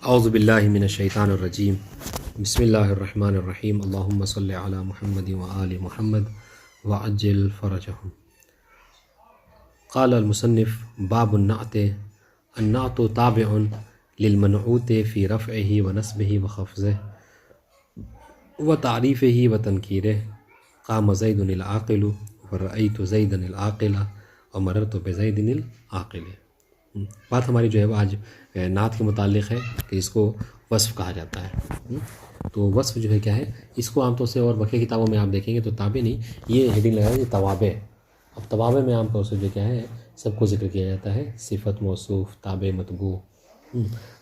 اعوذ باللہ من الشیطان الرجیم بسم اللہ الرحمن الرحیم اللہم صلی علی محمد وآل محمد وعجل فرجہم۔ قال المصنف باب النعت النعت تابع للمنعوت فی رفعہ ونصبہ وخفضہ وتعریفہ وتنکیرہ قام زید العاقل ورأیت زیدا العاقل ومررت بزید العاقل۔ بات ہماری جو ہے وہ آج نعت کے متعلق ہے کہ اس کو وصف کہا جاتا ہے۔ تو وصف جو ہے کیا ہے، اس کو عام طور سے اور بقیہ کتابوں میں آپ دیکھیں گے تو تابع نہیں، یہ ہیڈنگ لگایا یہ توابع۔ اب توابع میں عام طور سے جو کیا ہے سب کو ذکر کیا جاتا ہے، صفت، موصوف، تابع، متبوع،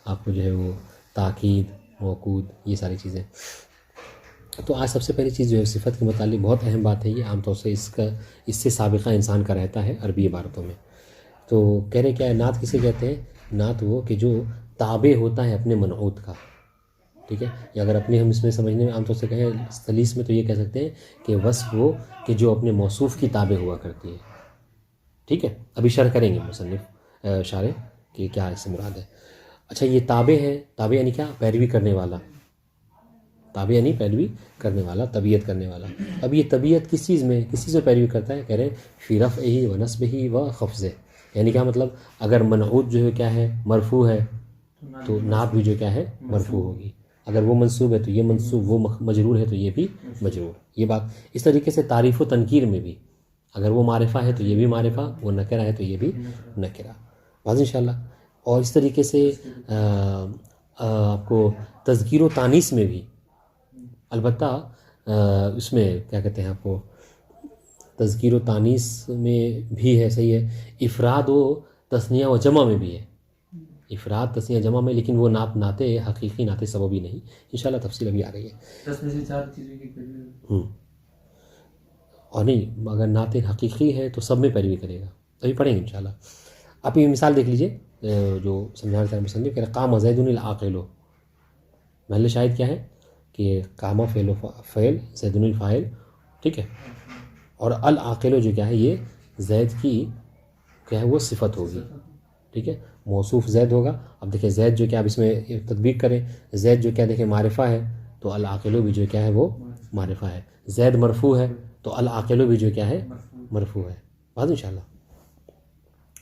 آپ کو جو ہے وہ تاکید، موقود، یہ ساری چیزیں۔ تو آج سب سے پہلی چیز جو ہے صفت کے متعلق بہت اہم بات ہے، یہ عام طور سے اس سے سابقہ انسان کا رہتا ہے عربی عبارتوں میں۔ تو کہہ رہے کیا ہے، نعت کسے کہتے ہیں؟ نعت وہ کہ جو تابع ہوتا ہے اپنے منعوت کا، ٹھیک ہے، یا اگر اپنے ہم اس میں سمجھنے میں عام طور سے کہیں سلیس میں تو یہ کہہ سکتے ہیں کہ وصف وہ کہ جو اپنے موصوف کی تابع ہوا کرتی ہے، ٹھیک ہے۔ ابھی شرح کریں گے مصنف شارح کہ کیا اس سے مراد ہے۔ اچھا، یہ تابع ہے، تابع یعنی کیا؟ پیروی کرنے والا، تابع یعنی پیروی کرنے والا، طبیعت کرنے والا۔ اب یہ طبیعت کس چیز میں پیروی کرتا ہے؟ کہہ رہے فی رفعہ و نصبہ و خفضہ، یعنی کیا مطلب؟ اگر منعوت جو ہے کیا ہے مرفوع ہے تو نعت بھی جو کیا ہے مرفوع ہوگی، اگر وہ منصوب ہے تو یہ منصوب، وہ مجرور ہے تو یہ بھی مجرور۔ یہ بات اس طریقے سے تعریف و تنکیر میں بھی، اگر وہ معرفہ ہے تو یہ بھی معرفہ، وہ نکرہ ہے تو یہ بھی نکرہ، واضح انشاءاللہ۔ اور اس طریقے سے آپ کو تذکیر و تانیث میں بھی، البتہ اس میں کیا کہتے ہیں آپ کو، تذکیر و تانیث میں بھی ہے، صحیح ہے، افراد و تثنیہ و جمع میں بھی ہے، افراد تثنیہ جمع میں، لیکن وہ نعت حقیقی، نعت سببی نہیں، انشاءاللہ تفصیل ابھی آ رہی ہے۔ 10 میں سے 4 چیزیں کی اور نہیں، اگر نعت حقیقی ہے تو سب میں پیروی کرے گا، ابھی پڑھیں گے انشاءاللہ۔ آپ یہ مثال دیکھ لیجئے جو سمجھانا چاہ رہے مصنف، کہ قام زید العاقل، محل شاہد کیا ہے کہ قام فعل زید الفاعل، ٹھیک ہے، اور العاقل جو کیا ہے یہ زید کی کیا ہے وہ صفت ہوگی، ٹھیک ہے، موصوف زید ہوگا۔ اب دیکھیں زید جو کیا، اب اس میں تطبیق کریں، زید جو کیا دیکھیں معرفہ ہے تو العاقل بھی جو کیا ہے وہ معرفہ ہے، زید مرفوع ہے تو العاقل بھی جو کیا ہے مرفوع ہے، بات انشاءاللہ۔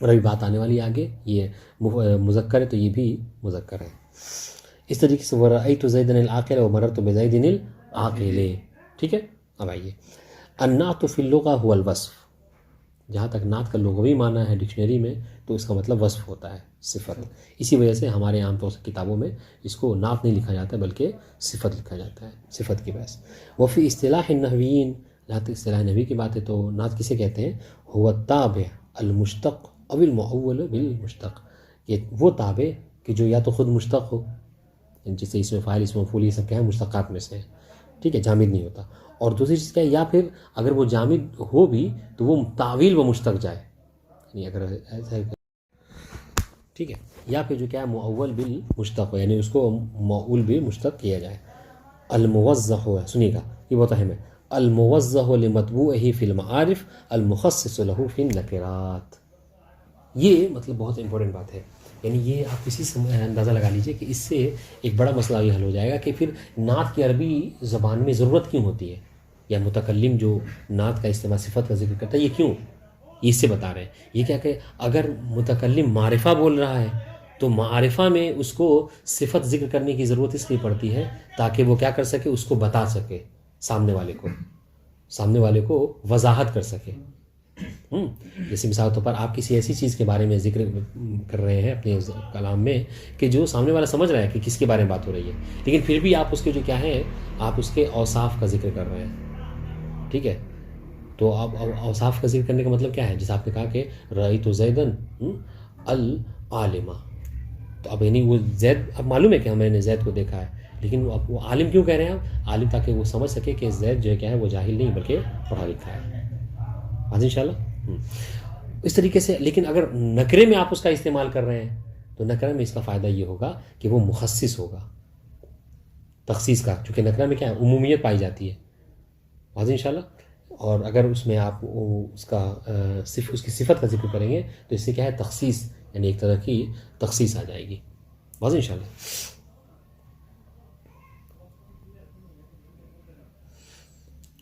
اور ابھی بات آنے والی آگے، یہ مذکر ہے تو یہ بھی مذکر ہے۔ اس طریقے سے وَرَأَيْتُ زَيْدًا الْعَاقِلَ وَمَرَرْتُ بِزَيْدٍ الْعَاقِلِ، ٹھیک ہے۔ اب آئیے، النعت فی اللغہ هو الوصف، جہاں تک نعت کا لغوی معنی ہے ڈکشنری میں تو اس کا مطلب وصف ہوتا ہے، صفت۔ اسی وجہ سے ہمارے عام طور سے کتابوں میں اس کو نعت نہیں لکھا جاتا بلکہ صفت لکھا جاتا ہے، صفت کی بحث۔ وفی اصطلاح النحویین، جہاں تک اصطلاح نحوی کی بات ہے تو نعت کسے کہتے ہیں؟ هو التابع المشتق او المؤول بالمشتق، یہ وہ تابع کہ جو یا تو خود مشتق ہو، جیسے اس میں فاعل، اس میں مفعول، یہ سب کیا ہے مشتقات میں سے ہے، ٹھیک ہے، جامد نہیں ہوتا۔ اور دوسری چیز کیا ہے، یا پھر اگر وہ جامد ہو بھی تو وہ تعویل و مشتق جائے، یعنی اگر ایسا ہے، ٹھیک ہے، یا پھر جو کیا ہے مؤول بالمشتق ہو، یعنی اس کو مؤول بھی مشتق کیا جائے۔ الموضح ہو، سنیے گا یہ بہت اہم ہے، الموضح لمطبوعہ فی المعارف المخصص له فی النکرات، یہ مطلب بہت امپورٹنٹ بات ہے، یعنی یہ آپ اسی سے اندازہ لگا لیجئے کہ اس سے ایک بڑا مسئلہ یہ حل ہو جائے گا کہ پھر نعت کی عربی زبان میں ضرورت کیوں ہوتی ہے، یا متکلم جو نعت کا استعمال صفت کا ذکر کرتا ہے یہ کیوں، یہ اس سے بتا رہے ہیں۔ یہ کیا کہ اگر متکلم معرفہ بول رہا ہے تو معرفہ میں اس کو صفت ذکر کرنے کی ضرورت اس لیے پڑتی ہے تاکہ وہ کیا کر سکے، اس کو بتا سکے، سامنے والے کو وضاحت کر سکے۔ جیسے مثال کے طور پر آپ کسی ایسی چیز کے بارے میں ذکر کر رہے ہیں اپنے کلام میں کہ جو سامنے والا سمجھ رہا ہے کہ کس کے بارے میں بات ہو رہی ہے، لیکن پھر بھی آپ اس کے جو کیا ہے، آپ اس کے اوصاف کا ذکر کر رہے ہیں، ٹھیک ہے۔ تو اب اوصاف کا ذکر کرنے کا مطلب کیا ہے؟ جیسے آپ نے کہا کہ رأیت زیدن العالم، تو اب یعنی وہ زید، اب معلوم ہے کہ میں نے زید کو دیکھا ہے، لیکن اب وہ عالم کیوں کہہ رہے ہیں آپ؟ عالم تاکہ وہ سمجھ سکے کہ زید جو ہے کیا ہے وہ جاہل نہیں بلکہ پڑھا لکھا ہے، واضح انشاءاللہ۔ اس طریقے سے لیکن اگر نکرے میں آپ اس کا استعمال کر رہے ہیں تو نکرے میں اس کا فائدہ یہ ہوگا کہ وہ مخصص ہوگا، تخصیص کا، چونکہ نکرہ میں کیا ہے عمومیت پائی جاتی ہے، واضح انشاءاللہ۔ اور اگر اس میں آپ اس کی صفت کا ذکر کریں گے تو اس سے کیا ہے تخصیص، یعنی ایک طرح کی تخصیص آ جائے گی، واضح انشاءاللہ۔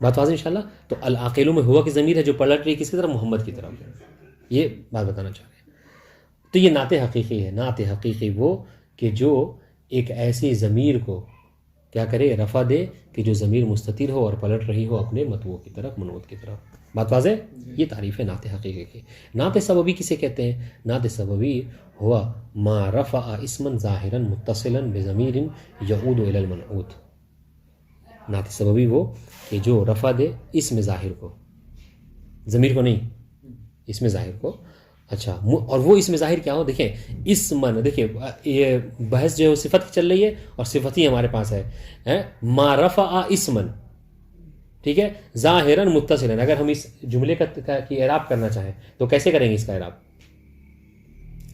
بات واضح انشاءاللہ. تو العاقلو میں ہوا کی ضمیر ہے جو پلٹ رہی ہے کس کی طرف؟ محمد کی طرف. یہ بات بتانا چاہ رہے ہیں. تو یہ نعت حقیقی ہے. نعت حقیقی وہ کہ جو ایک ایسی ضمیر کو کیا کرے؟ رفع دے کہ جو ضمیر مستتر ہو اور پلٹ رہی ہو اپنے متبوع کی طرف، منعوت کی طرف. بات واضح؟ یہ تعریف ہے نعت حقیقی کی. نعت سببی کسے کہتے ہیں؟ نعت سببی ہوا ما رفع اسما ظاہرا متصلا بضمیر یعود الی المنعوت. نعت سببی وہ کہ جو رفع دے اسم ظاہر کو، ضمیر کو نہیں، اسم ظاہر کو. اچھا، اور وہ اسم ظاہر کیا ہو؟ دیکھیں اسمن، دیکھیں یہ بحث جو ہے وہ صفت کی چل رہی ہے اور صفت ہی ہمارے پاس ہے. ما رفع اسمن، ٹھیک ہے، ظاہرا متصلا. اگر ہم اس جملے کی اعراب کرنا چاہیں تو کیسے کریں گے اس کا اعراب؟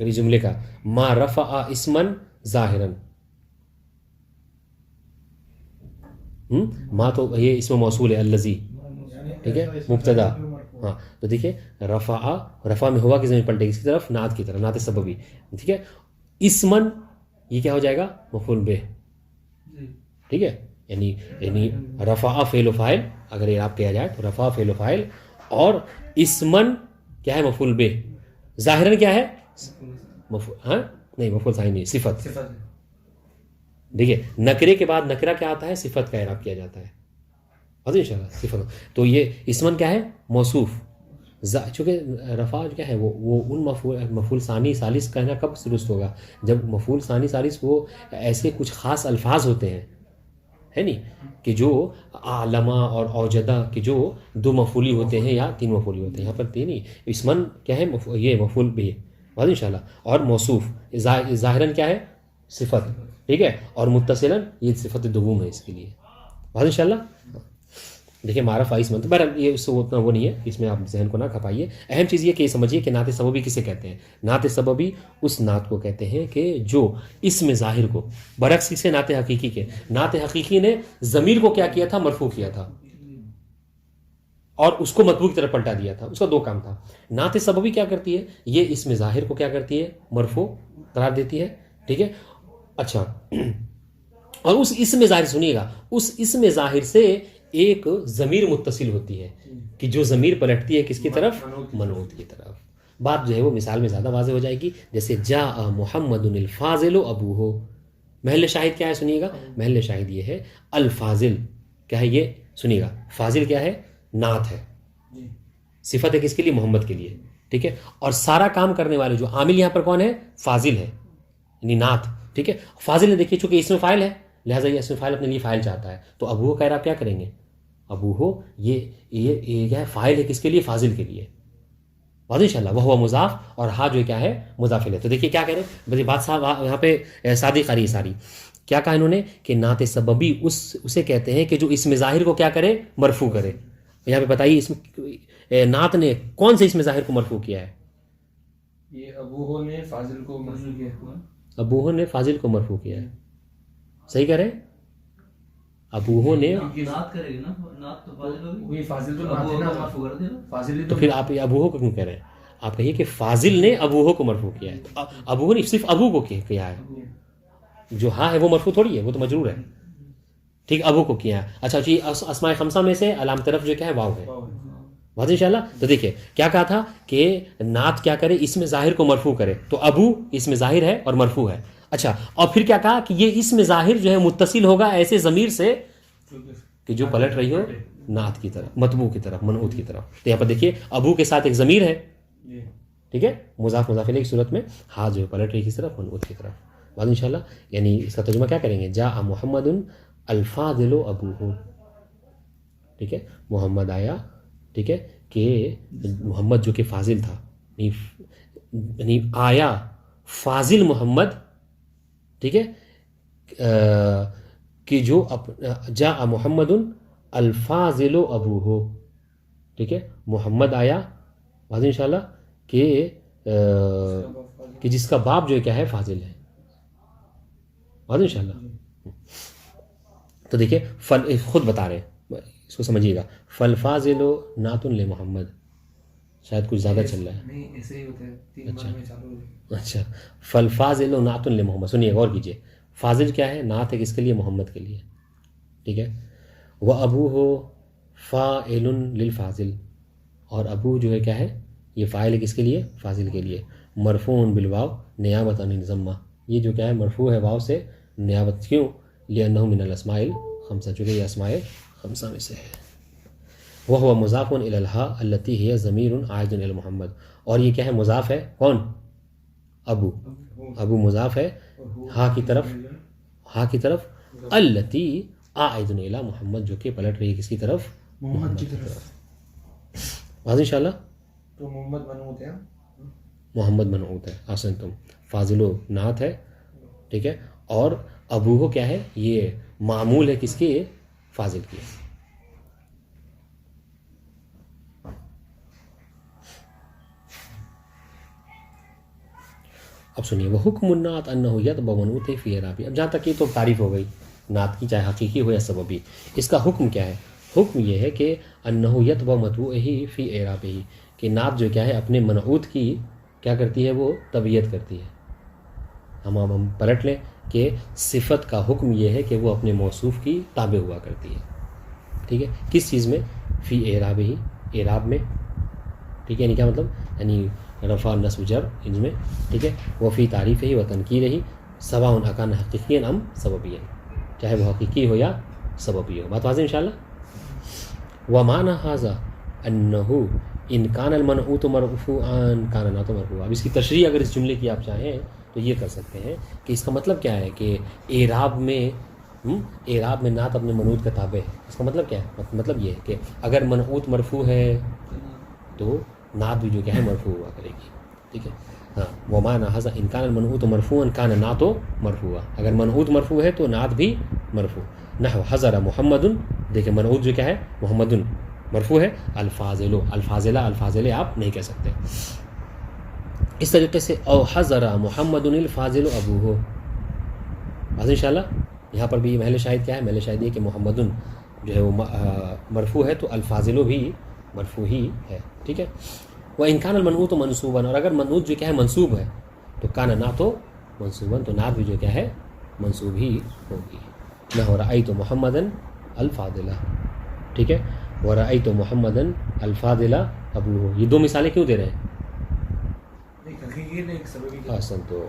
اس جملے کا ما رفع اسمن ظاہرا، ما تو یہ اسم موصول ہے، الذی، ٹھیک ہے، مبتدا. ہاں تو دیکھیے رفع میں ہوا کی ضمیر پلٹے گی اس کی طرف، نعت کی طرف، نعت سببی. ٹھیک ہے، اسمن یہ کیا ہو جائے گا؟ مفعول بہ. ٹھیک ہے، یعنی رفع فعل و فاعل اگر اعراب کیا جائے تو رفع فعل و فاعل، اور اسمن کیا ہے؟ مفعول بہ. ظاہرا کیا ہے؟ نہیں مفعول ثانی نہیں، صفت. دیکھیے نکرے کے بعد نکرہ کیا آتا ہے؟ صفت کا اعراب کیا جاتا ہے. انشاءاللہ صفت. تو یہ اسمن کیا ہے؟ موصوف. چونکہ رفع کیا ہے وہ ان مفعول ثانی ثالث کہنا کب درست ہوگا؟ جب مفعول ثانی ثالث وہ ایسے کچھ خاص الفاظ ہوتے ہیں، ہے نہیں، کہ جو علما اور اوجدہ کہ جو دو مفعولی ہوتے ہیں یا تین مفعولی ہوتے ہیں. یہاں پر تین ہی. اسمن کیا ہے؟ یہ مفعول بھی انشاءاللہ. اور موصوف ظاہراً کیا ہے؟ صفت. ٹھیک ہے، اور متصلاً یہ صفت دوم ہے اس کے لیے. انشاءاللہ دیکھیں معرف آئس من. تو بہرحال یہ اس سے اتنا وہ نہیں ہے، اس میں آپ ذہن کو نہ کھپائیے. اہم چیز یہ کہ یہ سمجھیے کہ نعت سببی کسے کہتے ہیں. نعت سببی اس نعت کو کہتے ہیں کہ جو اسم ظاہر کو، برعکس کسے؟ نعت حقیقی کے. نعت حقیقی نے ضمیر کو کیا کیا تھا؟ مرفوع کیا تھا، اور اس کو متبوع کی طرف پلٹا دیا تھا. اس کا دو کام تھا. نعت سببی کیا کرتی ہے؟ یہ اسم ظاہر کو کیا کرتی ہے؟ مرفوع قرار دیتی ہے. ٹھیک ہے، اچھا، اور اس اسم ظاہر سنیے گا، اس اسم ظاہر سے ایک ضمیر متصل ہوتی ہے کہ جو ضمیر پلٹتی ہے کس کی طرف؟ منعوت کی طرف. بات جو ہے وہ مثال میں زیادہ واضح ہو جائے گی. جیسے جاء محمد الفاضل ابوہ. محل شاہد کیا ہے؟ سنیے گا، محل شاہد یہ ہے الفاضل. کیا ہے یہ؟ سنیے گا، فاضل کیا ہے؟ نعت ہے، صفت ہے کس کے لیے؟ محمد کے لیے. ٹھیک ہے، اور سارا کام کرنے والے جو عامل یہاں پر کون ہے؟ فاضل ہے، یعنی نعت. ٹھیک ہے، فاضل نے دیکھیے چونکہ اسم فاعل ہے لہٰذا یہ اسم فاعل اپنے لیے فاعل چاہتا ہے. تو ابوہ کا اعراب کیا کریں گے؟ ابوہ یہ کیا ہے؟ فاعل ہے کس کے لیے؟ فاضل کے لیے. واضح انشاءاللہ. وہ مضاف اور ہا جو کیا ہے؟ مضاف الیہ. تو دیکھیے کیا کہہ رہے ہیں بات صاحب یہاں پہ صادق آ رہی ہے ساری. کیا کہا انہوں نے کہ نعت سببی اسے کہتے ہیں کہ جو اسم ظاہر کو کیا کرے؟ مرفوع کرے. یہاں پہ بتائیے نعت نے کون سے اسم ظاہر کو مرفوع کیا ہے؟ یہ ابوہ نے فاضل کو مرفوع کیا ہے. ابوہ نے فاضل کو مرفوع کیا ہے. صحیح کہہ رہے ہیں؟ ابوہ نے تو پھر آپ ابوہ کو کیوں کہہ رہے ہیں؟ آپ کہیے کہ فاضل نے ابوہ کو مرفوع کیا ہے. تو ابوہ نے صرف ابو کو کیا ہے، جو ہاں ہے وہ مرفوع تھوڑی ہے، وہ تو مجرور ہے. ٹھیک، ابو کو کیا ہے. اچھا جی، اسماء خمسہ میں سے علامت طرف جو کیا ہے؟ واو ہے. واضح انشاءاللہ. تو دیکھیے کیا کہا تھا کہ نعت کیا کرے؟ اسم ظاہر کو مرفوع کرے. تو ابو اسم ظاہر ہے اور مرفوع ہے. اچھا، اور پھر کیا کہا کہ یہ اسم ظاہر جو ہے متصل ہوگا ایسے ضمیر سے کہ جو پلٹ رہی ہو نعت کی طرف، متبوع کی طرف، منعوت کی طرف. تو یہاں پر دیکھیے ابو کے ساتھ ایک ضمیر ہے، ٹھیک ہے، مضاف مضاف الیہ کی صورت میں، ہا جو ہے پلٹ رہی کی طرف، منعوت کی طرف. بعد انشاءاللہ یعنی اس کا ترجمہ کیا کریں گے؟ جاء محمد الفاضل ابوہ. ٹھیک ہے، محمد آیا، ٹھیک ہے، کہ محمد جو کہ فاضل تھا، یعنی آیا فاضل محمد. ٹھیک ہے، کہ جو جاء محمد الفاضل ابوہ. ٹھیک ہے، محمد آیا، واضح انشاءاللہ کہ جس کا باپ جو ہے کیا ہے؟ فاضل ہے. واضح انشاءاللہ. تو دیکھیے خود بتا رہے ہیں، اس کو سمجھیے گا. فالفاضل نعت لمحمد. شاید کچھ زیادہ چل رہا ہے. نہیں ایسے ہی ہوتا ہے، تین بار میں چالو ہو. اچھا، فالفاضل نعت لمحمد. سنیے غور کیجیے، فاضل کیا ہے؟ نعت ہے کس کے لیے؟ محمد کے لیے. ٹھیک ہے، وہ ابوہ فاعل للفاضل، اور ابو جو ہے کیا ہے، یہ فاعل کس کے لیے، فاضل کے لیے، مرفوع بالواو نیابت عن الضمہ، یہ جو کیا ہے مرفوع ہے واو سے نیابت، کیوں، لأنه من الاسماء الخمسہ، چونکہ یہ اسماء خمسہ میں سے ہے۔ وهو مضاف الى الهاء التي هي ضمیر عائد الى محمد، اور یہ کیا ہے، مضاف ہے، کون، ابو، ابو مضاف ہے ہا کی طرف، ہا کی طرف، التی عائد الى محمد، جو کہ پلٹ رہی ہے کس کی طرف، محمد کی طرف۔ واضح انشاءاللہ، تو محمد منعوت ہے، محمد منعوت ہے، آسن تم، فاضل و نعت ہے، ٹھیک ہے، اور ابو کو کیا ہے، یہ معمول ہے کس کی، فاضل کی۔ اب سنیے، وہ حکم النعت انہ یتبع منعوت فی اعرابی، اب جہاں تک یہ تو تعریف ہو گئی نعت کی، چاہے حقیقی ہو یا سببی، اس کا حکم کیا ہے، حکم یہ ہے کہ انہ یتبع متبوعہ فی اعرابہ، کہ نعت جو کیا ہے اپنے منعوت کی کیا کرتی ہے، وہ تبعیت کرتی ہے۔ ہم پلٹ لیں کہ صفت کا حکم یہ ہے کہ وہ اپنے موصوف کی تابع ہوا کرتی ہے، ٹھیک ہے، کس چیز میں، فی اعرابہ، اعراب میں، ٹھیک ہے، یعنی کیا مطلب، یعنی رفع نصب جر ان میں، ٹھیک ہے، وہ فی تعریف ہی و تنکیر ہی سواء اکان حقیقی ام سببی، چاہے وہ حقیقی ہو یا سببی ہو۔ بات واضح انشاءاللہ۔ ومعنی ھذا انہ ان کان المنعوت مرفوعا کان نعت مرفوعا، اب اس کی تشریح اگر اس جملے کی آپ چاہیں تو یہ کر سکتے ہیں کہ اس کا مطلب کیا ہے کہ اعراب میں نعت اپنے منعوت کا تابع ہے۔ اس کا مطلب کیا ہے، مطلب یہ ہے کہ اگر منعوت مرفوع ہے تو نعت بھی جو کیا ہے مرفوع ہوا کرے گی، ٹھیک ہے، ہاں، ومعنی ھذا ان کان المنعوت مرفوعا کان نعت مرفوعا، اگر منعوت مرفوع ہے تو نعت بھی مرفوع۔ نحو حضر محمد، دیکھیں منعوت جو کیا ہے، محمد مرفوع ہے، الفاضل، الفاضلہ، الفاضلے آپ نہیں کہہ سکتے۔ اس طریقے سے او حضر محمد الفاضل ابوہ، واضح انشاءاللہ۔ یہاں پر بھی محل شاہد کیا ہے، محل شاہد یہ کہ محمد جو ہے وہ مرفوع ہے تو الفاضل بھی مرفوع ہی ہے، ٹھیک ہے۔ وہ انکان المنعوت منصوباً، اور اگر منعوت جو کیا ہے منصوب ہے تو کان نعت منصوباً، تو نعت بھی جو کیا ہے منصوب ہی ہوگی۔ نحو رأیت محمدًا الفاضلہ، ٹھیک ہے، ورأیت محمدًا الفاضلہ ابوہ، یہ دو مثالیں کیوں دے رہے ہیں، ایک حقیقی ہے، ایک سببی ہے۔ احسن، تو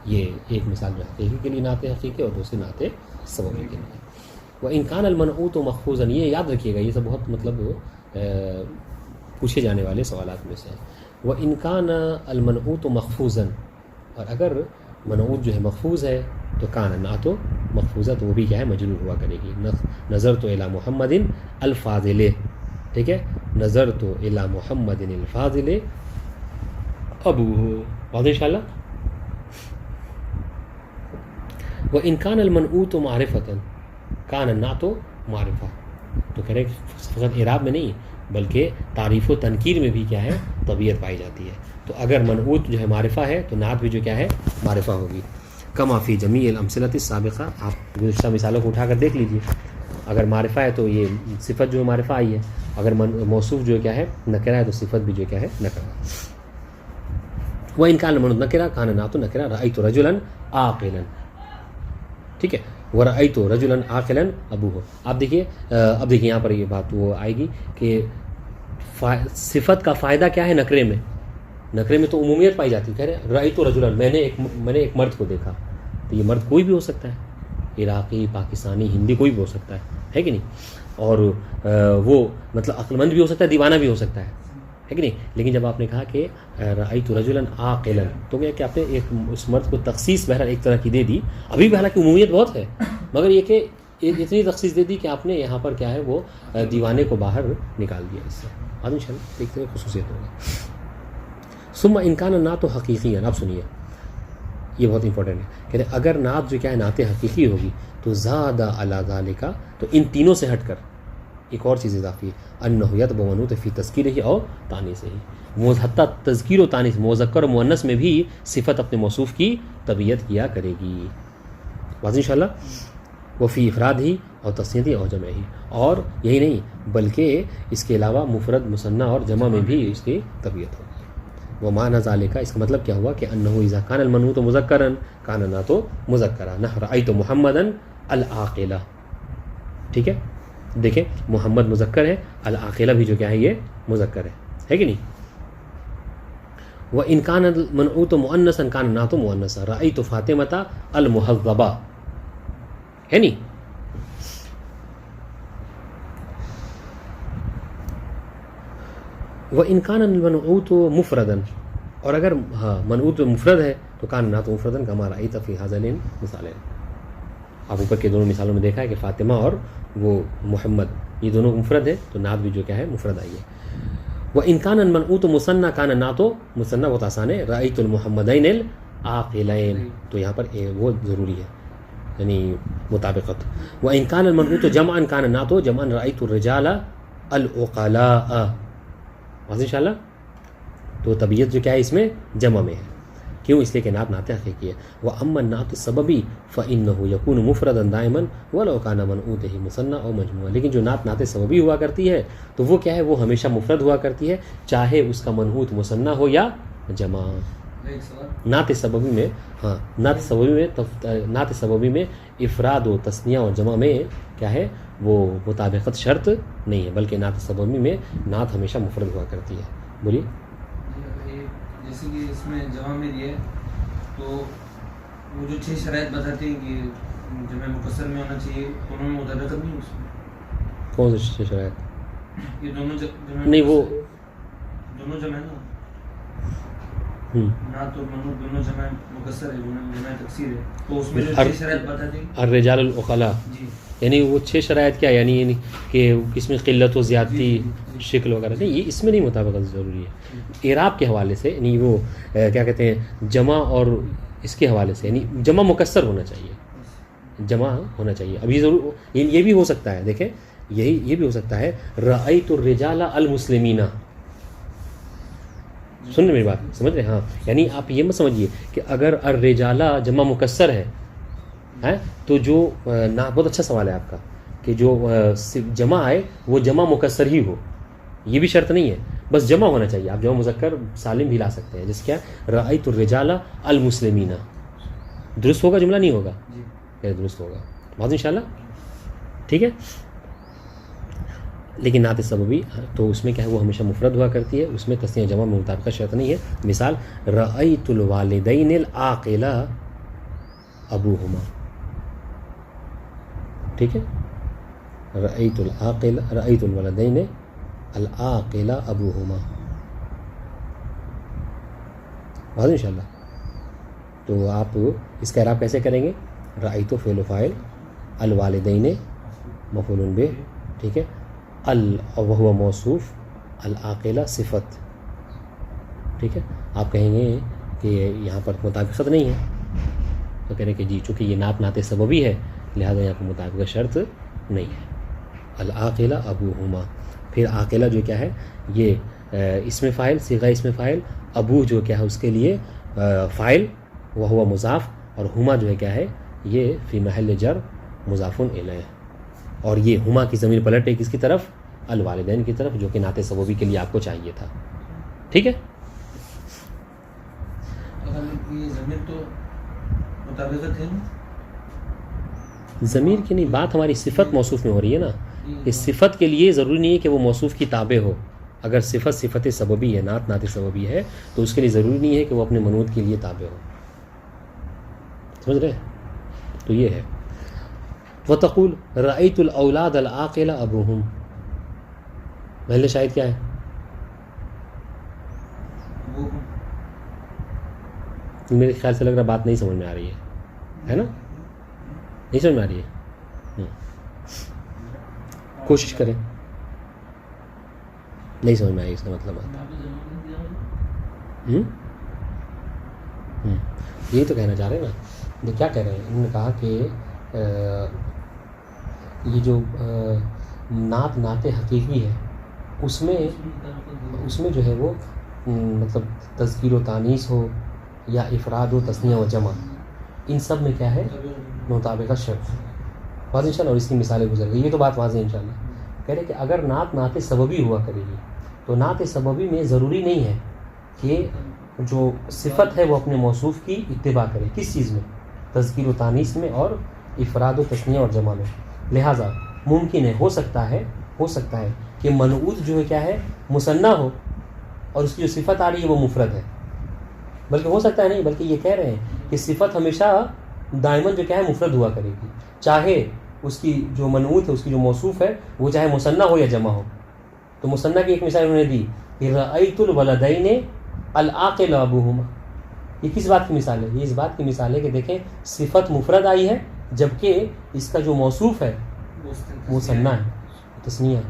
یہ ایک مثال جو حقیقی کے لیے نعت حقیقی اور دوسری نعت سببی کے لیے۔ وَإِنْ كَانَ الْمَنْعُوتُ مَخْفُوظًا، یہ یاد رکھیے گا، یہ سب بہت مطلب پوچھے جانے والے سوالات میں سے ہیں۔ وَإِنْ كَانَ الْمَنْعُوتُ مَخْفُوظًا، اور اگر منعوت جو ہے محفوظ ہے تو کان نعت محفوظہ، تو وہ بھی کیا ہے مجرور ہوا کرے گی۔ نظرت الی محمد الفاضل، ٹھیک ہے، نظرت الی محمد الفاضل ابوہ، واضح انشاءاللہ۔ وَإِنْ كَانَ الْمَنْعُوتُ مَعْرِفَةً كَانَ النَّعْتُ معرفہ، تو کہہ رہے فقط اعراب میں نہیں بلکہ تعریف و تنکیر میں بھی کیا ہے طبیعت پائی جاتی ہے، تو اگر منعوت جو ہے معرفہ ہے تو نعت بھی جو کیا ہے معرفہ ہوگی۔ کما فی جمیع الامثلۃ السابقہ، آپ گزشتہ مثالوں کو اٹھا کر دیکھ لیجیے، اگر معرفہ ہے تو یہ صفت جو ہے معرفہ آئی ہے، اگر موصوف جو کیا ہے نکرہ ہے تو صفت بھی جو کیا ہے نکرہ۔ وَإِنْ كَانَ الْمَنْعُوتُ نَكِرَةً كَانَ النَّعْتُ نَكِرَةً رَأَيْتُ رَجُلًا عَاقِلًا، ٹھیک ہے، وَرَأَيْتُ رَجُلًا عَاقِلًا ابوہ۔ اب دیکھیے یہاں پر یہ بات وہ آئے گی کہ صفت کا فائدہ کیا ہے نکرے میں، نکرے میں تو عمومیت پائی جاتی ہے، کہہ رہے رأیت رجلا، میں نے ایک مرد کو دیکھا، تو یہ مرد کوئی بھی ہو سکتا ہے، عراقی، پاکستانی، ہندی، کوئی بھی ہو سکتا ہے کہ نہیں، اور وہ مطلب عقل مند بھی ہو سکتا ہے، دیوانہ بھی ہو سکتا ہے کہ نہیں، لیکن جب آپ نے کہا کہ رأیت رجلا عاقلا، تو کہ آپ نے ایک اس مرد کو تخصیص بہرحال ایک طرح کی دے دی، ابھی بھی حالانکہ عمومیت بہت ہے، مگر یہ کہ اتنی تخصیص دے دی کہ آپ نے یہاں پر کیا ہے وہ دیوانے کو باہر نکال دیا اس سے، آج انشاءاللہ ایک طرح خصوصیت ہوگی۔ ثم ان کان النعت حقیقی، اب سنیے یہ بہت امپورٹنٹ ہے، کہ اگر نعت جو کیا ہے نعت حقیقی ہوگی تو زیادہ علی ذالک، تو ان تینوں سے ہٹ کر ایک اور چیز اضافی ہے، انہ یتبع منعوت فی تذکیرہ اور تانیثہ، حتیٰ تذکیر و تانیث مذکر و مؤنث میں بھی صفت اپنے موصوف کی تبعیت کیا کرے گی، واضح انشاءاللہ۔ وہ فی افراد ہی اور تثنیت ہی اور جمع ہی، اور یہی نہیں بلکہ اس کے علاوہ مفرد، مثنیٰ اور جمع میں بھی اس کی تبعیت ہوگی۔ وہ معنی ذالک، اس کا مطلب کیا ہوا کہ انہ اذا کان المنعوت مذکرا کان النعت مذکرا، نحو رأیت محمدا العاقلہ، ٹھیک ہے، دیکھیں محمد مذکر ہے، العاقلہ بھی جو کیا ہے یہ مذکر ہے کہ نہیں. وَإِنْ كَانَ الْمَنْعُوتُ مُؤَنَّثًا كَانَ النَّعْتُ مُؤَنَّثًا رَأَيْتُ فَاطِمَةَ الْمُحَذَّبَةَ ہے نہیں. وَإِنْ كَانَ الْمَنْعُوتُ مُفْرَدًا، اور اگر منعوت مفرد ہے تو کان النعت مفردن کما رأیت فی ھذین مثالین. آپ اوپر کے دونوں مثالوں میں دیکھا ہے کہ فاطمہ اور وہ محمد یہ دونوں مفرد ہے تو نعت بھی جو کیا ہے مفرد آئی ہے. وَإِنْ كَانَ الْمَنْعُوتُ مُثَنًّى كَانَ النَّعْتُ مُثَنًّى، بہت آسان ہے. رأیت المحمدین العاقلین، تو یہاں پر وہ ضروری ہے یعنی مطابقت. وَإِنْ كَانَ الْمَنْعُوتُ جَمْعًا كَانَ النَّعْتُ جَمْعًا رأیت الرِّجَالَ الْعُقَلَاءَ. واضح انشاءاللہ. تو طبیعت جو کیا ہے اس میں جمع میں ہے، کیوں؟ اس لیے کہ نعت حقیقی ہے. وَأَمَّا النَّعْتُ السَّبَبِي فَإِنَّهُ يَكُونُ مُفْرَدًا دَائِمًا وَلَوْ كَانَ مَنْعُوتُهُ مُثَنًّى أَوْ مَجْمُوعًا. لیکن جو نعت سببی ہوا کرتی ہے تو وہ کیا ہے، وہ ہمیشہ مفرد ہوا کرتی ہے، چاہے اس کا منعوت مثنیٰ ہو یا جمع. نعت سببی میں نعت سببی میں افراد و تثنیہ اور جمع میں کیا ہے وہ مطابقت شرط نہیں ہے، بلکہ نعت سببی میں نعت ہمیشہ مفرد ہوا کرتی ہے. بولیے. جیسے کہ اس میں جمع میں یہ تو وہ جو 6 شرائط بتاتے ہیں کہ جمع مکسر میں ہونا چاہیے، انہوں میں مطابقت نہیں اس میں. کون سی 6 شرائط؟ یہ دونوں جمع نہیں، وہ دونوں جمع ہے نا، نعت اور منعوت دونوں جمع مکسر ہے، جمع تکسیر ہے، تو اس میں جو 6 شرائط بتاتے ہیں الرجال العقلاء، جی یعنی وہ 6 شرائط کیا یعنی کہ اس میں قلت و زیادتی شکل وغیرہ نہیں، یہ اس میں نہیں مطابقت ضروری ہے. اعراب کے حوالے سے یعنی وہ کیا کہتے ہیں جمع اور اس کے حوالے سے یعنی جمع مکسر ہونا چاہیے، جمع ہونا چاہیے. اب یہ ضرور یہ بھی ہو سکتا ہے، دیکھیں یہ بھی ہو سکتا ہے رأیت الرجال المسلمین. سن رہے میری بات، سمجھ رہے؟ ہاں، یعنی آپ یہ مت سمجھیے کہ اگر الرجال جمع مکسر ہے تو جو بہت اچھا سوال ہے آپ کا کہ جو جمع آئے وہ جمع مکسر ہی ہو، یہ بھی شرط نہیں ہے، بس جمع ہونا چاہیے. آپ جمع مذکر سالم بھی لا سکتے ہیں، جس کیا رأیت الرجال المسلمین. درست ہوگا جملہ نہیں ہوگا؟ درست ہوگا. بات انشاءاللہ ٹھیک ہے. لیکن نعت سببی تو اس میں کیا ہے وہ ہمیشہ مفرد ہوا کرتی ہے، اس میں تسنیہ جمع میں مطابقت شرط نہیں ہے. مثال رأیت الوالدین العاقلہ ابوہما، ٹھیک ہے. رأیت الولدین العاقلہ ابوہما. واضح انشاءاللہ. تو آپ اس کا اعراب کیسے کریں گے؟ رأیت فعل و فاعل، الوالدین مفعول بہ، ٹھیک ہے، وہو موصوف، العاقلہ صفت. ٹھیک ہے. آپ کہیں گے کہ یہاں پر مطابقت نہیں ہے تو کہہ رہے کہ جی چونکہ یہ نعت سببی ہے لہذا یہاں پر مطابقت شرط نہیں ہے. العاقلہ ابوہما. پھر عاقلہ جو کیا ہے یہ اسم فاعل، صیغہ اسم فاعل، ابو جو کیا ہے اس کے لیے فاعل وہو مضاف، اور ہما جو ہے کیا ہے یہ فی محل جر مضاف الیہ. اور یہ ہما کی ضمیر پلٹ ہے کس کی طرف؟ الوالدین کی طرف، جو کہ نعت سببی کے لیے آپ کو چاہیے تھا. ٹھیک ہے. یہ ضمیر تو مطابقت ہے نا، ضمیر کی نہیں، بات ہماری صفت موصوف میں ہو رہی ہے نا. کہ صفت کے لیے ضروری نہیں ہے کہ وہ موصوف کی تابع ہو. اگر صفت سببی ہے، نعت سببی ہے، تو اس کے لیے ضروری نہیں ہے کہ وہ اپنے منعوت کے لیے تابع ہو. سمجھ رہے؟ تو یہ ہے. وتقول رأیت الاولاد العاقلہ ابوہم. محل شاہد کیا ہے؟ میرے خیال سے لگ رہا بات نہیں سمجھ میں آ رہی ہے نا؟ نہیں سمجھ میں آ رہی ہے؟ کوشش کریں. نہیں سمجھ میں آئی اس کا مطلب یہی تو کہنا چاہ رہے ہیں نا. کیا کہہ رہے ہیں؟ انہوں نے کہا کہ یہ جو نعت حقیقی ہے اس میں جو ہے وہ مطلب تذکیر و تانیث ہو یا افراد و تثنیہ و جمع، ان سب میں کیا ہے مطابقت شرط. واضح انشاءاللہ. اور اس کی مثالیں گزر گئی، یہ تو بات واضح انشاءاللہ. کہہ رہے کہ اگر نعت سببی ہوا کرے گی تو نعت سببی میں ضروری نہیں ہے کہ جو صفت ہے وہ اپنے موصوف کی اتباع کرے. کس چیز میں؟ تذکیر و تانیث میں اور افراد و تثنیہ اور جمع میں. لہٰذا ممکن ہے، ہو سکتا ہے کہ منعوت جو ہے کیا ہے مثنی ہو اور اس کی جو صفت آ رہی ہے وہ مفرد ہے، بلکہ ہو سکتا ہے نہیں، بلکہ یہ کہہ رہے ہیں کہ صفت ہمیشہ دائماً جو کیا ہے مفرد ہوا کرے گی، چاہے اس کی جو منعوت ہے، اس کی جو موصوف ہے وہ چاہے مثنی ہو یا جمع ہو. تو مثنی کی ایک مثال انہوں نے دی کہ رأیت الولدین العاقل ابوہما. یہ کس بات کی مثال ہے؟ یہ اس بات کی مثال ہے کہ دیکھیں صفت مفرد آئی ہے جبکہ اس کا جو موصوف ہے وہ مثنی ہے، تثنیہ ہے.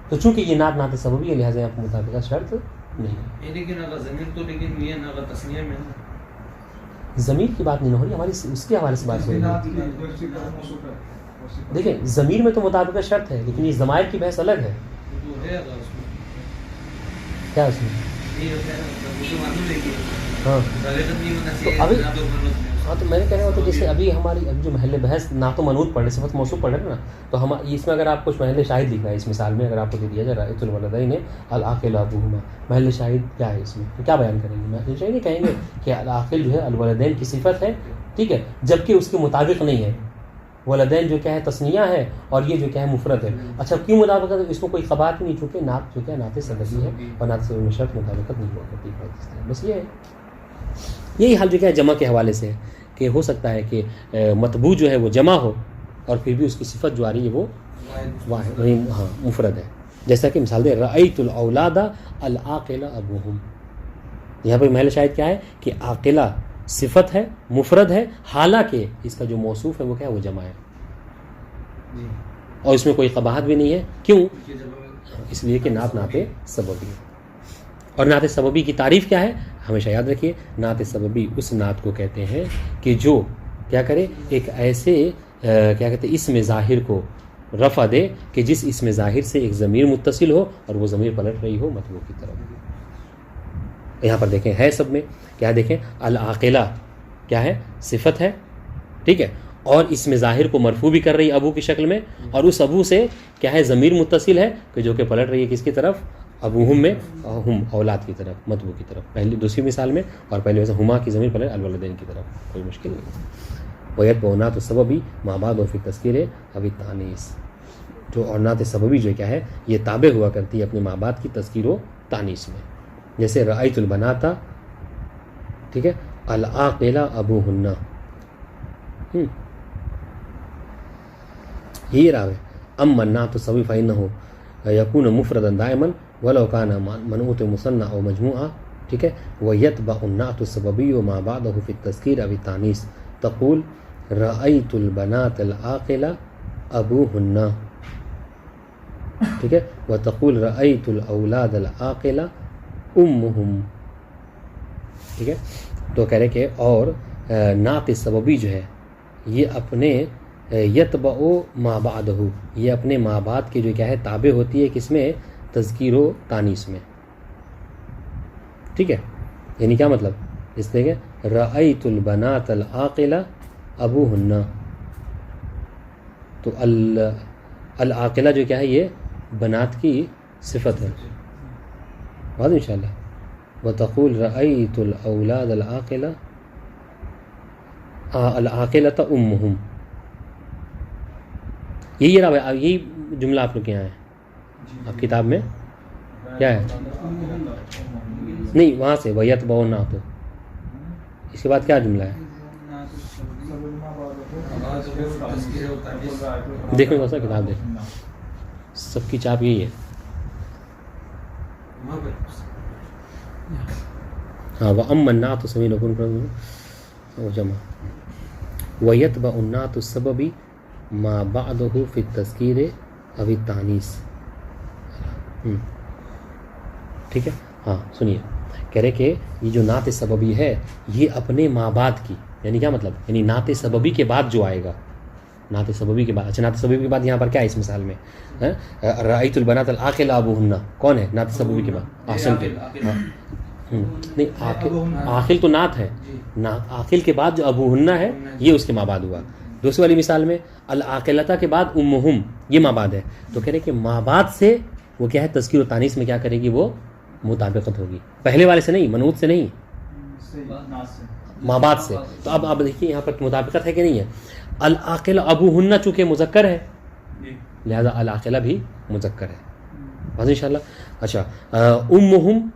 تو چونکہ یہ نعت سببی ہے لہٰذا آپ کو مطابقت شرط نہیں ہے. لیکن اگر ضمیر تو لیکن یہ اگر تسنیہ میں ضمیر کی بات نہیں ہو رہی ہماری، اس کے حوالے سے بات ہو رہی ہے. دیکھیں ضمیر میں تو مطابقت شرط ہے لیکن یہ ضمائر کی بحث الگ ہے. کیا اس میں ہاں تو میں نے کہہ رہا ہوں تو جیسے ابھی ہماری اب جو محل بحث نہ تو منعوت پڑھ رہے صفت موصوف پڑھ رہے نا، تو ہم اس میں اگر آپ کچھ محل شاہد لکھنا ہے اس مثال میں، اگر آپ کو دے دیا جائے رأیت الولدین العاقل ابوہما، محل شاہد کیا ہے اس میں؟ تو کیا بیان کریں گے؟ محل شاہد یہ کہیں گے کہ العاقل جو ہے الولدین کی صفت ہے، ٹھیک ہے، جبکہ اس کے مطابق نہیں ہے. ولدین جو کیا ہے تثنیہ ہے اور یہ جو کیا ہے مفرد ہے. اچھا کیوں مطابقت ہے؟ اس کو کوئی قباحت نہیں، چونکہ نعت جو کیا نعت سببی ہے اور نعت سببی میں شرط مطابقت نہیں ہوا کرتی ہے. بس یہ ہے، یہی حال جو کیا ہے جمع کے حوالے سے ہے کہ ہو سکتا ہے کہ مطبوع جو ہے وہ جمع ہو اور پھر بھی اس کی صفت جو آ رہی ہے وہ واحد ہاں مفرد ہے. جیسا کہ مثال دے رأیت الاولاد العاقل ابوہم، یہاں پہ محل شاہد کیا ہے کہ عاقلہ صفت ہے مفرد ہے، حالانکہ اس کا جو موصوف ہے وہ کیا ہے وہ جمع ہے اور اس میں کوئی قباحت بھی نہیں ہے. کیوں؟ اس لیے کہ نعت سببی ہے. اور نعت سببی کی تعریف کیا ہے؟ ہمیشہ یاد رکھیے نعت سببی اس نعت کو کہتے ہیں کہ جو کیا کرے ایک ایسے کیا کہتے ہیں اسم ظاہر کو رفع دے کہ جس اسم ظاہر سے ایک ضمیر متصل ہو اور وہ ضمیر پلٹ رہی ہو مطلوع کی طرف. یہاں پر دیکھیں ہے سب میں کیا دیکھیں العاقلہ کیا ہے صفت ہے، ٹھیک ہے، اور اسم ظاہر کو مرفوع بھی کر رہی ہے ابو کی شکل میں، اور اس ابو سے کیا ہے ضمیر متصل ہے کہ جو کہ پلٹ رہی ہے کس کی طرف؟ ابوہم میں، ہم اولاد کی طرف مطبوع کی طرف پہلی دوسری مثال میں، اور پہلے ویسے ہما کی ضمیر پلٹ الولدین کی طرف. کوئی مشکل نہیں. ویتبع نعت السببی ما بعدہ فی التذکیر او التانیث. جو اور نعت سببی جو کیا ہے یہ تابع ہوا کرتی ہے اپنے ماں بعد کی تذکیر و تانیث میں. جیسے رأیت البنات، ٹھیک ہے، العاقل ابوہن، یہ راو ہے. اما النعت السببی فإنہ یکون مفردا دائما ولو کان منعوت مثنى او مجموعہ، ٹھیک ہے. ویتبع النعت السببی ما بعدہ فی التذکیر او التانیث. تقول رأیت البنات العاقل ابوہن، ٹھیک ہے، وتقول رأیت الاولاد العاقل امہم، ٹھیک ہے. تو کہہ رہے کہ اور نعت سببی جو ہے یہ اپنے یتبع ما بعدہ، یہ اپنے ما بعد کے جو کیا ہے تابع ہوتی ہے کس میں؟ تذکیر و تانیث میں، ٹھیک ہے. یعنی کیا مطلب؟ اس لیے کہ رأیت البنات العاقل ابوہن، تو العاقلہ جو کیا ہے یہ بنات کی صفت ہے بعد انشاءاللہ. وتقول رأیت الاولاد العاقلہ العاقلۃ امہم. یہی جملہ آپ لوگ کے یہاں ہے آپ کتاب میں کیا ہے؟ نہیں وہاں سے ویتبع النعت، اس کے بعد کیا جملہ ہے؟ دیکھیں کون سا کتاب دیکھیں، سب کی چاپ یہی ہے. ہاں وَأَمَّا النَّعْتُ سَمِينَ كُنْ جمع وَيَتْبَعُ النَّعْتُ السَّبَبِ مَا بَعْدَهُ فِي التَّذْكِيرِ أَوِ التَّانِيثِ. ٹھیک ہے. ہاں سنیے کہہ رہے کہ یہ جو نعت سببی ہے یہ اپنے ماں بعد کی، یعنی کیا مطلب؟ یعنی نعت سببی کے بعد جو آئے گا، نعت سببی کے بعد. اچھا نعت سببی کے بعد یہاں پر کیا ہے اس مثال میں؟ رأیت البنات العاقل ابوہن، کون ہے نعت سببی کے بعد؟ احسن کے نہیں عاقل تو نعت ہے، عاقل کے بعد جو ابوہن ہے یہ اس کے ماں بعد ہوا. دوسری والی مثال میں العاقلۃ کے بعد امہم یہ ماں بعد ہے. تو کہہ رہے کہ ماں بعد سے وہ کیا ہے تذکیر و تانیث میں کیا کرے گی؟ وہ مطابقت ہوگی، پہلے والے سے نہیں، منعوت سے نہیں، ماں بعد سے. تو اب آپ دیکھیے یہاں پر مطابقت ہے کہ نہیں ہے؟ العاقل ابوہن چونکہ مذکر ہے لہذا العاقلہ بھی مذکر ہے. بس انشاءاللہ. اچھا امہم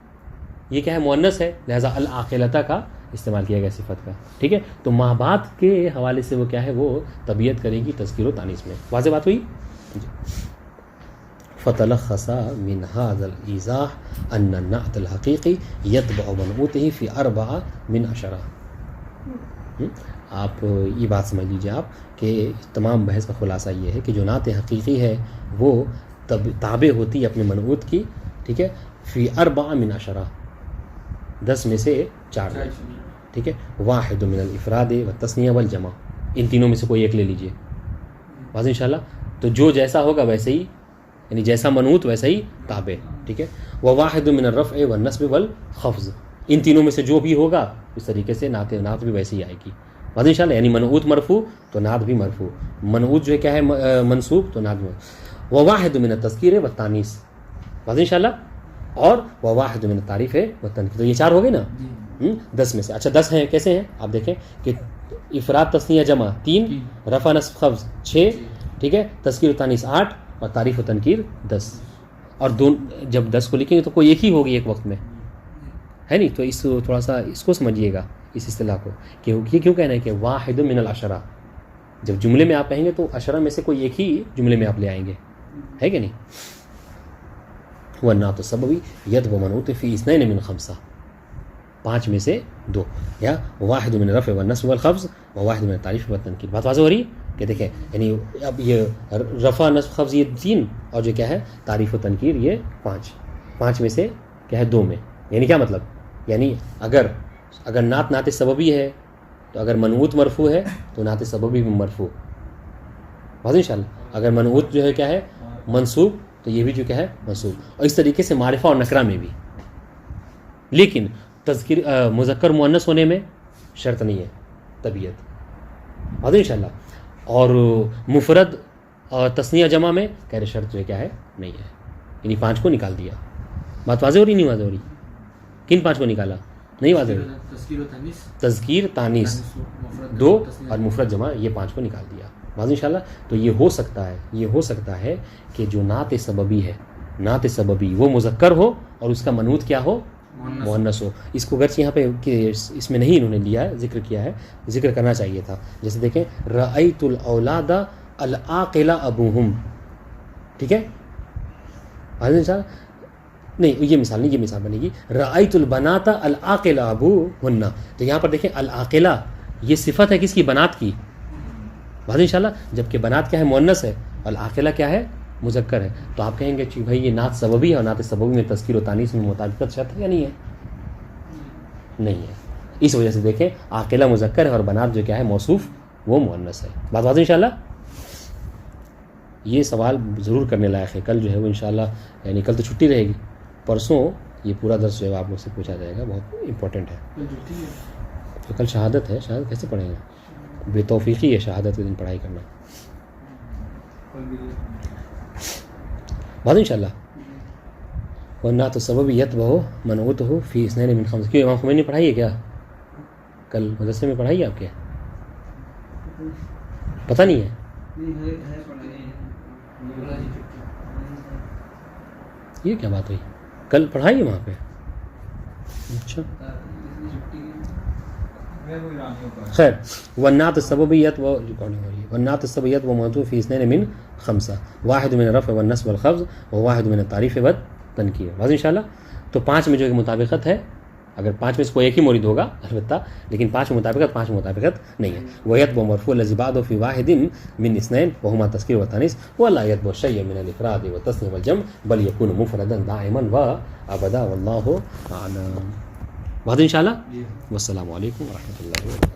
یہ کیا ہے؟ مؤنث ہے، لہذا العاقلۃ کا استعمال کیا گیا صفت کا. ٹھیک ہے، تو ماں باپ کے حوالے سے وہ کیا ہے؟ وہ تبیت کرے گی تذکیر و تانیث میں. واضح بات ہوئی جی. فتلخص من هذا الإيضاح أن النعت الحقيقي يتبع منعوته في 4 من 10. آپ یہ بات سمجھ لیجیے آپ کہ تمام بحث کا خلاصہ یہ ہے کہ جو نعت حقیقی ہے وہ تابع ہوتی ہے اپنے منعوت کی. ٹھیک ہے، فی 4 من 10، 10 میں سے 4 میں. ٹھیک ہے، واحد من الافراد والتثنیہ والجمع، ان تینوں میں سے کوئی ایک لے لیجیے. واضح انشاءاللہ. تو جو جیسا ہوگا ویسے ہی، یعنی جیسا منعوت ویسا ہی تابع. ٹھیک ہے، وواحد من الرفع والنصب والخفض، ان تینوں میں سے جو بھی ہوگا اس طریقے سے نعت بھی ویسے ہی آئے گی. واضح انشاءاللہ. یعنی منعوت مرفوع تو نعت بھی مرفوع، منعوت جو ہے کیا ہے؟ منصوب تو نعت بھی. وواحد من التذکیر والتانیث. واضح انشاءاللہ. اور وواحد من التعریف والتنکیر. تو یہ 4 ہو گئے نا 10 میں سے. اچھا 10 ہیں، کیسے ہیں آپ دیکھیں کہ افراد تثنیہ جمع 3، رفع نصب خفض 6. ٹھیک ہے، تذکیر و تانیث 8 اور تعریف و تنکیر 10. اور جب 10 کو لکھیں گے تو کوئی ایک ہی ہوگی ایک وقت میں، ہے نہیں؟ تو اس تھوڑا سا اس کو سمجھیے گا اس اصطلاح کو کہ یہ کیوں کہنا ہے کہ واحد من العشرہ. جب جملے میں آپ کہیں گے تو 10 میں سے کوئی ایک ہی جملے میں آپ لے آئیں گے، ہے کہ نہیں؟ والنعت السببی یتبع منعوت فی 2 من 5، 5 میں سے 2. یا واحد من الرفع والنصب والخفض وواحد من التعریف والتنکیر. بات واضح ہو رہی ہے کہ دیکھیں، یعنی اب یہ رفع نصب خفض یہ 3 اور جو کیا ہے تعریف و تنکیر یہ 5، 5 میں سے کیا ہے 2 میں. یعنی کیا مطلب؟ یعنی اگر نعت سببی ہے تو اگر منعوت مرفوع ہے تو نعت سببی بھی مرفوع. واضح انشاءاللہ. اگر منعوت جو ہے کیا ہے منصوب تو یہ بھی جو کیا ہے منصوب. اور اس طریقے سے معرفہ اور نکرہ میں بھی. لیکن تذکیر مذکر مؤنث ہونے میں شرط نہیں ہے طبیعت. واضح انشاءاللہ. اور مفرد اور تثنیہ جمع میں کہہ رہے شرط جو ہے کیا ہے نہیں ہے. یعنی 5 کو نکال دیا. بات واضح ہو رہی نہیں واضح ہو رہی؟ کن 5 کو نکالا؟ نہیں واضح ہو رہی. تذکیر تانیث 2 اور مفرد جمع یہ 5 کو نکال دیا. واضح انشاءاللہ. تو یہ ہو سکتا ہے کہ جو نعت سببی ہے، نعت سببی وہ مذکر ہو اور اس کا منعوت کیا ہو؟ مؤنث ہو. اس کو اگرچہ یہاں پہ اس میں نہیں انہوں نے لیا ہے، ذکر کیا ہے، ذکر کرنا چاہیے تھا. جیسے دیکھیں رأیت الاولاد العاقل ابوہم. ٹھیک ہے، نہیں یہ مثال نہیں، یہ مثال بنے گی رأیت البنات العاقل ابوہن. تو یہاں پر دیکھیں العاقلہ یہ صفت ہے کس کی؟ بنات کی. واضح انشاءاللہ. جبکہ بنات کیا ہے؟ مؤنث ہے. العاقلہ کیا ہے؟ مذکر ہے. تو آپ کہیں گے کہ بھائی یہ نعت سببی ہے اور نعت سببی میں تذکیر و تانیث میں مطابقت شرط ہے یا نہیں ہے؟ نہیں ہے. اس وجہ سے دیکھیں عاقلہ مذکر ہے اور بنات جو کیا ہے موصوف وہ مؤنث ہے. بات واضح انشاءاللہ. یہ سوال ضرور کرنے لائق ہے. کل جو ہے وہ انشاءاللہ، یعنی کل تو چھٹی رہے گی، پرسوں یہ پورا درس جو ہے آپ لوگ سے پوچھا جائے گا. بہت امپورٹنٹ ہے. تو کل شہادت ہے، شہادت کیسے پڑھیں گے؟ بے توفیقی ہے شہادت کے دن پڑھائی کرنا. بات انشاءاللہ. ورنہ تو سبب یتبع منعوت ہو فی 2 من 5. کیوں امام خمینی نے پڑھائی ہے کیا؟ کل مدرسے میں پڑھائی ہے آپ کے؟ پتہ نہیں ہے. یہ کیا بات ہوئی؟ کل پڑھائی ہے وہاں پہ؟ اچھا خیر. والنعت السببیت و ریکارڈنگ ہو رہی ہے. والنعت السببیت و موضوع فی 2 من 5، واحد من الرفع والنصب والخفض وواحد من التعریف والتنکیر. واضح انشاءاللہ. تو 5 میں جو مطابقت ہے، اگر 5 میں سے کوئی ایک ہی مورد ہوگا البتہ، لیکن 5 میں مطابقت نہیں ہے. ویتبع مرفوع الذی بعده فی واحد من 2 وهما تذکیر والتانیث ولا یتبع شیئا من الافراد والتثنیہ والجمع بل یکون مفردا دائما وابدا واللہ اعلم. واضح انشاءاللہ. والسلام علیکم ورحمۃ اللہ وبرکاتہ.